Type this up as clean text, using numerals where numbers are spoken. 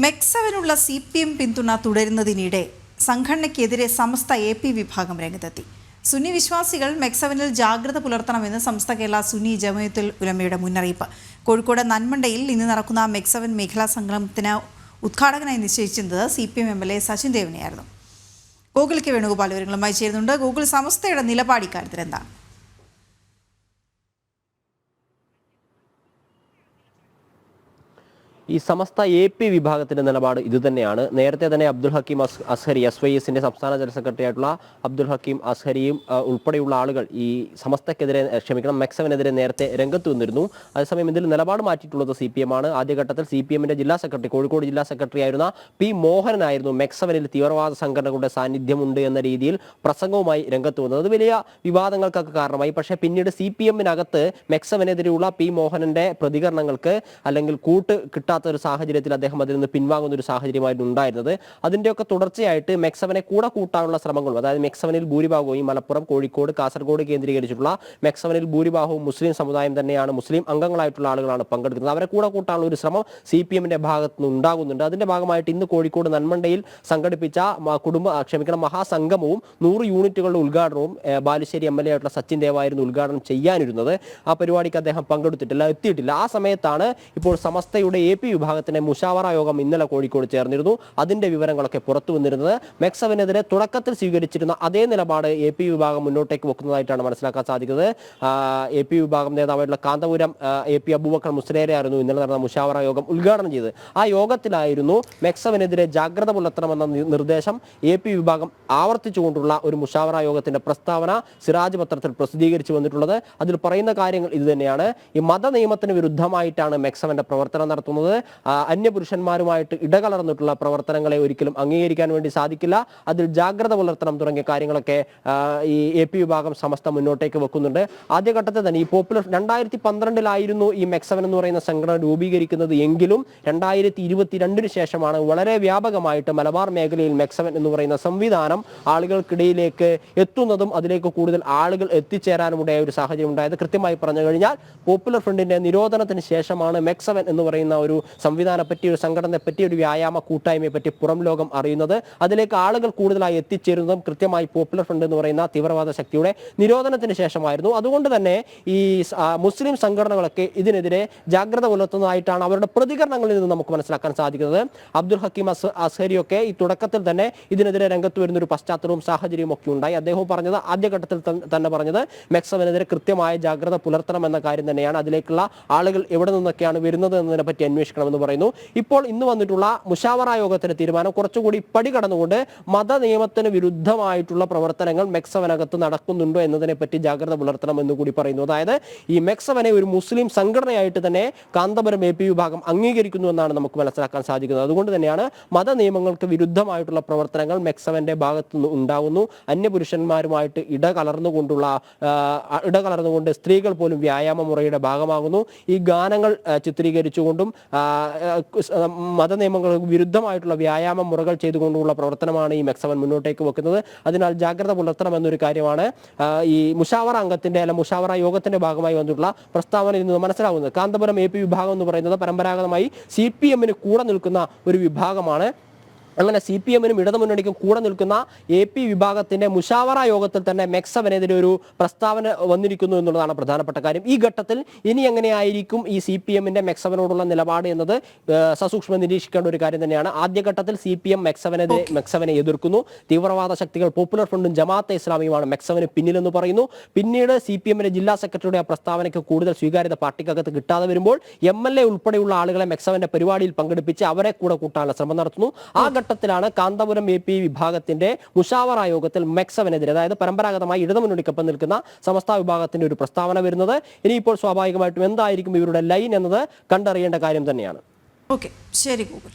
മെക്സവനുള്ള CPM പിന്തുണ തുടരുന്നതിനിടെ സംഘടനയ്ക്കെതിരെ സമസ്ത AP വിഭാഗം രംഗത്തെത്തി. സുന്നി വിശ്വാസികൾ മെക്സവനിൽ ജാഗ്രത പുലർത്തണമെന്ന് സമസ്ത കേരള സുന്നി ജമയത്തുൽ ഉലമയുടെ മുന്നറിയിപ്പ്. കോഴിക്കോട് നന്മണ്ടയിൽ ഇന്ന് നടക്കുന്ന മെക്സവൻ മേഖലാ സംഗമത്തിന് ഉദ്ഘാടകനായി നിശ്ചയിച്ചിരുന്നത് CPM MLA സച്ചിൻ ദേവിനെയായിരുന്നു. ഗൂഗിൾ കെ വേണുഗോപാൽ വിവരങ്ങളുമായി ചേരുന്നുണ്ട്. ഗൂഗിൾ, സമസ്തയുടെ നിലപാട് ഇക്കാര്യത്തിൽ എന്താണ്? ഈ സമസ്ത AP വിഭാഗത്തിന്റെ നിലപാട് ഇതുതന്നെയാണ്. നേരത്തെ തന്നെ അബ്ദുൽ ഹക്കീം അസ്ഹരി SYSന്റെ സംസ്ഥാന ജനറൽ സെക്രട്ടറി ആയിട്ടുള്ള അബ്ദുൽ ഹക്കീം അസ്ഹരിയും ഉൾപ്പെടെയുള്ള ആളുകൾ ഈ സമസ്തക്കെതിരെ മെക്സവനെതിരെ നേരത്തെ രംഗത്ത് വന്നിരുന്നു. അതേസമയം ഇതിൽ നിലപാട് മാറ്റിയിട്ടുള്ളത് CPM ആണ്. ആദ്യഘട്ടത്തിൽ CPMന്റെ ജില്ലാ സെക്രട്ടറി, കോഴിക്കോട് ജില്ലാ സെക്രട്ടറി ആയിരുന്ന P മോഹനനായിരുന്നു മെക്സവനിൽ തീവ്രവാദ സംഘടനകളുടെ സാന്നിധ്യമുണ്ട് എന്ന രീതിയിൽ പ്രസംഗവുമായി രംഗത്ത് വന്നത്. അത് വലിയ വിവാദങ്ങൾക്കൊക്കെ കാരണമായി. പക്ഷേ പിന്നീട് CPMനകത്ത് മെക്സവനെതിരെയുള്ള P മോഹനന്റെ പ്രതികരണങ്ങൾക്ക് അല്ലെങ്കിൽ കൂട്ട് കിട്ടാത്ത ഒരു സാഹചര്യത്തിൽ അദ്ദേഹം അതിൽ നിന്ന് പിൻവാങ്ങുന്ന ഒരു സാഹചര്യമായിരുന്നു ഉണ്ടായിരുന്നത്. അതിൻ്റെയൊക്കെ തുടർച്ചയായിട്ട് മെക്സവനെ കൂടെ കൂട്ടാനുള്ള ശ്രമങ്ങളും, അതായത് മെക്സവനിൽ ഭൂരിഭാഗവും ഈ മലപ്പുറം, കോഴിക്കോട്, കാസർഗോഡ് കേന്ദ്രീകരിച്ചിട്ടുള്ള മെക്സവനിൽ ഭൂരിഭാഗവും മുസ്ലിം സമുദായം തന്നെയാണ്, മുസ്ലിം അംഗങ്ങളായിട്ടുള്ള ആളുകളാണ് പങ്കെടുക്കുന്നത്. അവരെ കൂടെ കൂട്ടാനുള്ള ഒരു ശ്രമം CPMന്റെ ഭാഗത്ത് നിന്ന് ഉണ്ടാകുന്നുണ്ട്. അതിന്റെ ഭാഗമായിട്ട് ഇന്ന് കോഴിക്കോട് നന്മണ്ടയിൽ സംഘടിപ്പിച്ച മഹാസംഗമവും 100 യൂണിറ്റുകളുടെ ഉദ്ഘാടനവും ബാലുശ്ശേരി MLA ആയിട്ടുള്ള സച്ചിൻ ദേവായിരുന്നു ഉദ്ഘാടനം ചെയ്യാനിരുന്നത്. ആ പരിപാടിക്ക് അദ്ദേഹം പങ്കെടുത്തിട്ടില്ല, എത്തിയിട്ടില്ല. ആ സമയത്താണ് ഇപ്പോൾ സമസ്തയുടെ AP വിഭാഗത്തിന്റെ മുഷാവറ യോഗം ഇന്നലെ കോഴിക്കോട് ചേർന്നിരുന്നു. അതിന്റെ വിവരങ്ങളൊക്കെ പുറത്തു വന്നിരുന്നത് മെക്സവനെതിരെ തുടക്കത്തിൽ സ്വീകരിച്ചിരുന്ന അതേ നിലപാട് AP വിഭാഗം മുന്നോട്ടേക്ക് വെക്കുന്നതായിട്ടാണ് മനസ്സിലാക്കാൻ സാധിക്കുന്നത്. AP വിഭാഗം നേതാവായിട്ടുള്ള കാന്തപുരം AP അബൂബക്കർ മുസ്ലിയാരായിരുന്നു ഇന്നലെ നടന്ന മുഷാവറ യോഗം ഉദ്ഘാടനം ചെയ്തത്. ആ യോഗത്തിലായിരുന്നു മെക്സവനെതിരെ ജാഗ്രത പുലർത്തണമെന്ന നിർദ്ദേശം AP വിഭാഗം ആവർത്തിച്ചുകൊണ്ടുള്ള ഒരു മുഷാവറ യോഗത്തിന്റെ പ്രസ്താവന സിറാജ് പത്രത്തിൽ പ്രസിദ്ധീകരിച്ചു വന്നിട്ടുള്ളത്. അതിൽ പറയുന്ന കാര്യങ്ങൾ ഇതുതന്നെയാണ്. ഈ മത നിയമത്തിന് വിരുദ്ധമായിട്ടാണ് മെക്സവന്റെ പ്രവർത്തനം നടത്തുന്നത്. അന്യപുരുഷന്മാരുമായിട്ട് ഇടകലർന്നിട്ടുള്ള പ്രവർത്തനങ്ങളെ ഒരിക്കലും അംഗീകരിക്കാൻ വേണ്ടി സാധിക്കില്ല. അതിൽ ജാഗ്രത പുലർത്തണം തുടങ്ങിയ കാര്യങ്ങളൊക്കെ ഈ AP വിഭാഗം സമസ്ത മുന്നോട്ടേക്ക് വെക്കുന്നുണ്ട്. ആദ്യഘട്ടത്തിൽ തന്നെ ഈ പോപ്പുലർ 2012 ഈ മെക്സവൻ എന്ന് പറയുന്ന സംഘടന രൂപീകരിക്കുന്നത് എങ്കിലും 2022 ശേഷമാണ് വളരെ വ്യാപകമായിട്ട് മലബാർ മേഖലയിൽ മെക്സവൻ എന്ന് പറയുന്ന സംവിധാനം ആളുകൾക്കിടയിലേക്ക് എത്തുന്നതും അതിലേക്ക് കൂടുതൽ ആളുകൾ എത്തിച്ചേരാനുമുണ്ടായ ഒരു സാഹചര്യം ഉണ്ടായത്. കൃത്യമായി പറഞ്ഞു കഴിഞ്ഞാൽ പോപ്പുലർ ഫ്രണ്ടിന്റെ നിരോധനത്തിന് ശേഷമാണ് മെക്സവൻ എന്ന് പറയുന്ന ഒരു സംവിധാനത്തെ പറ്റി, ഒരു സംഘടനയെ പറ്റി, ഒരു വ്യായാമ കൂട്ടായ്മയെ പറ്റി പുറം ലോകം അറിയുന്നത്. അതിലേക്ക് ആളുകൾ കൂടുതലായി എത്തിച്ചേരുന്നതും കൃത്യമായി പോപ്പുലർ ഫ്രണ്ട് എന്ന് പറയുന്ന തീവ്രവാദ ശക്തിയുടെ നിരോധനത്തിന് ശേഷമായിരുന്നു. അതുകൊണ്ട് തന്നെ ഈ മുസ്ലിം സംഘടനകളൊക്കെ ഇതിനെതിരെ ജാഗ്രത പുലർത്തുന്നതായിട്ടാണ് അവരുടെ പ്രതികരണങ്ങളിൽ നിന്ന് നമുക്ക് മനസ്സിലാക്കാൻ സാധിക്കുന്നത്. അബ്ദുൽ ഹക്കീം അസ്ഹരിയൊക്കെ ഈ തുടക്കത്തിൽ തന്നെ ഇതിനെതിരെ രംഗത്ത് വരുന്ന ഒരു പശ്ചാത്തലവും സാഹചര്യവും ഒക്കെ ഉണ്ടായി. അദ്ദേഹം പറഞ്ഞത്, ആദ്യഘട്ടത്തിൽ തന്നെ പറഞ്ഞത് മെക്സവനെതിരെ കൃത്യമായ ജാഗ്രത പുലർത്തണം എന്ന കാര്യം തന്നെയാണ്. അതിലേക്കുള്ള ആളുകൾ എവിടെ നിന്നൊക്കെയാണ് വരുന്നത് എന്നതിനെ പറ്റി അന്വേഷിക്കണമെന്ന് പറയുന്നു. ഇപ്പോൾ ഇന്ന് വന്നിട്ടുള്ള മുഷാവറ യോഗത്തിന്റെ തീരുമാനം കുറച്ചുകൂടി പടി കടന്നുകൊണ്ട് മത നിയമത്തിന് വിരുദ്ധമായിട്ടുള്ള പ്രവർത്തനങ്ങൾ മെക്സവനകത്ത് നടക്കുന്നുണ്ടോ എന്നതിനെ പറ്റി ജാഗ്രത പുലർത്തണം എന്ന് കൂടി പറയുന്നു. അതായത് ഈ മെക്സവനെ ഒരു മുസ്ലിം സംഘടനയായിട്ട് തന്നെ കാന്തപുരം AP വിഭാഗം അംഗീകരിക്കുന്നു എന്നാണ് നമുക്ക് മനസ്സിലാക്കാൻ സാധിക്കുന്നത്. അതുകൊണ്ട് തന്നെയാണ് മത നിയമങ്ങൾക്ക് വിരുദ്ധമായിട്ടുള്ള പ്രവർത്തനങ്ങൾ മെക്സവന്റെ ഭാഗത്തുനിന്ന് ഉണ്ടാകുന്നു. അന്യപുരുഷന്മാരുമായിട്ട് ഇടകലർന്നുകൊണ്ട് സ്ത്രീകൾ പോലും വ്യായാമ മുറയുടെ ഭാഗമാകുന്നു. ഈ ഗാനങ്ങൾ ചിത്രീകരിച്ചുകൊണ്ടും മതനിയമങ്ങൾക്ക് വിരുദ്ധമായിട്ടുള്ള വ്യായാമ മുറകൾ ചെയ്തുകൊണ്ടുള്ള പ്രവർത്തനമാണ് ഈ മെക്സവൻ മുന്നോട്ടേക്ക് വെക്കുന്നത്. അതിനാൽ ജാഗ്രത പുലർത്തണം എന്നൊരു കാര്യമാണ് ഈ മുഷാവറ മുഷാവറ യോഗത്തിന്റെ ഭാഗമായി വന്നിട്ടുള്ള പ്രസ്താവനയിൽ നിന്ന് മനസ്സിലാവുന്നത്. കാന്തപുരം AP വിഭാഗം എന്ന് പറയുന്നത് പരമ്പരാഗതമായി CPMന് കൂടെ നിൽക്കുന്ന ഒരു വിഭാഗമാണ്. അങ്ങനെ CPMനും ഇടതുമുന്നണിക്കും കൂടെ നിൽക്കുന്ന AP വിഭാഗത്തിന്റെ മുഷാവറ യോഗത്തിൽ തന്നെ മെക്സവനെതിരെ ഒരു പ്രസ്താവന വന്നിരിക്കുന്നു എന്നുള്ളതാണ് പ്രധാനപ്പെട്ട കാര്യം. ഈ ഘട്ടത്തിൽ ഇനി എങ്ങനെയായിരിക്കും ഈ CPMന്റെ മെക്സവനോടുള്ള നിലപാട് എന്നത് സസൂക്ഷ്മം നിരീക്ഷിക്കേണ്ട ഒരു കാര്യം തന്നെയാണ്. ആദ്യഘട്ടത്തിൽ CPM മെക്സവനെ എതിർക്കുന്നു. തീവ്രവാദ ശക്തികൾ പോപ്പുലർ ഫ്രണ്ടും ജമാഅത്തെ ഇസ്ലാമിയുമാണ് മെക്സവന് പിന്നിലെന്ന് പറയുന്നു. പിന്നീട് CPMന്റെ ജില്ലാ സെക്രട്ടറിയുടെ ആ പ്രസ്താവനയ്ക്ക് കൂടുതൽ സ്വീകാര്യത പാർട്ടിക്കകത്ത് കിട്ടാതെ വരുമ്പോൾ MLA ഉൾപ്പെടെയുള്ള ആളുകളെ മെക്സവന്റെ പരിപാടിയിൽ പങ്കെടുപ്പിച്ച് അവരെ കൂടെ കൂട്ടാനുള്ള ശ്രമം നടത്തുന്നു. ആ ഘട്ടത്തിലാണ് കാന്തപുരം AP വിഭാഗത്തിന്റെ മുഷാവറ യോഗത്തിൽ മെക്സവനെതിരെ, അതായത് പരമ്പരാഗതമായി ഇടതുമുന്നണിക്കൊപ്പം നിൽക്കുന്ന സമസ്ത വിഭാഗത്തിന്റെ ഒരു പ്രസ്താവന വരുന്നത്. ഇനിയിപ്പോൾ സ്വാഭാവികമായിട്ടും എന്തായിരിക്കും ഇവരുടെ ലൈൻ എന്നത് കണ്ടറിയേണ്ട കാര്യം തന്നെയാണ്. ഓക്കെ, ശരി ഗൂഗിൾ.